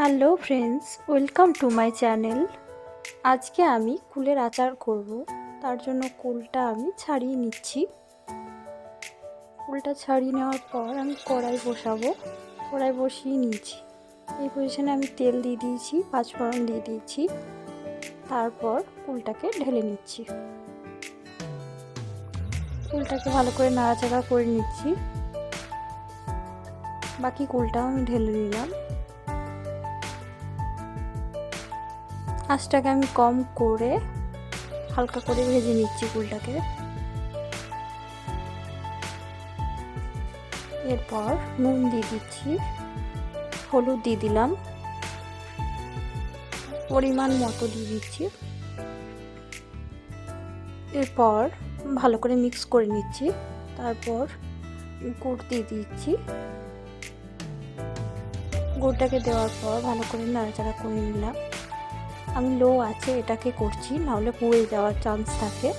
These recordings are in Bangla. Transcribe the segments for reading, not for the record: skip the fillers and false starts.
Hello friends, welcome to my channel. আজকে আমি কুলের আচার করব। তার জন্য কুলটা আমি ছাড়িয়ে নিচ্ছি। কুলটা ছাড়িয়ে নেওয়ার পর আমি কড়াই বসাবো। কড়াই বসিয়ে নিয়েছি। এই পজিশনে আমি তেল দিয়ে দিয়েছি, পাঁচফোড়ন দিয়ে দিয়েছি। তারপর কুলটাকে ঢেলে নিচ্ছি। কুলটাকে ভালো করে নাড়াচাড়া করে নিচ্ছি। বাকি কুলটাও আমি ঢেলে নিলাম। আঁচটাকে আমি কম করে হালকা করে ভেজে নিচ্ছি কুলটাকে। এরপর নুন দিয়ে দিচ্ছি, হলুদ দিয়ে দিলাম, পরিমাণ মতো দিয়ে দিচ্ছি। এরপর ভালো করে মিক্স করে নিচ্ছি। তারপর গুড় দিয়ে দিচ্ছি। গুড়টাকে দেওয়ার পর ভালো করে নাড়াচাড়া করে নিলাম। আমি লো আছে এটাকে করছি, নাহলে পুড়ে যাওয়ার চান্স থাকে,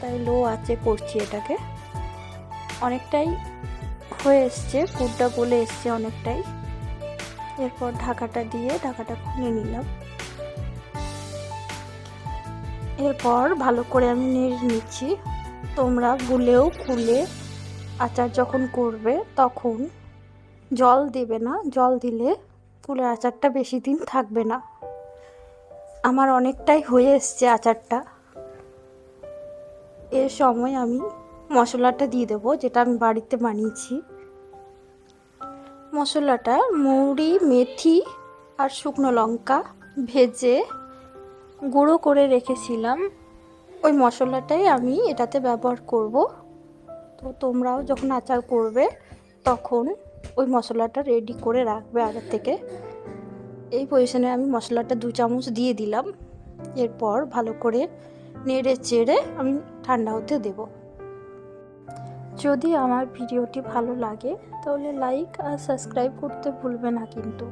তাই লো আছে করছি এটাকে। অনেকটাই হয়ে এসছে, গুড়টা গলে এসছে অনেকটাই। এরপর ঢাকাটা দিয়ে ঢাকাটা খুলে নিলাম। এরপর ভালো করে আমি নেড়ে নিচ্ছি। তোমরা ভুলেও কুলে আচার যখন করবে তখন জল দেবে না, জল দিলে কুলের আচারটা বেশি দিন থাকবে না। আমার অনেকটাই হয়ে এসছে আচারটা। এর সময় আমি মশলাটা দিয়ে দেবো, যেটা আমি বাড়িতে বানিয়েছি। মশলাটা মৌরি, মেথি আর শুকনো লঙ্কা ভেজে গুঁড়ো করে রেখেছিলাম। ওই মশলাটাই আমি এটাতে ব্যবহার করব। তো তোমরাও যখন আচার করবে তখন ওই মশলাটা রেডি করে রাখবে আগে থেকে। এই পজিশনে আমি মশলাটা 2 চামচ দিয়ে দিলাম। এরপর ভালো করে নেড়ে চেড়ে আমি ঠান্ডা হতে দেব। যদি আমার ভিডিওটি ভালো লাগে তাহলে লাইক আর সাবস্ক্রাইব করতে ভুলবে না কিন্তু।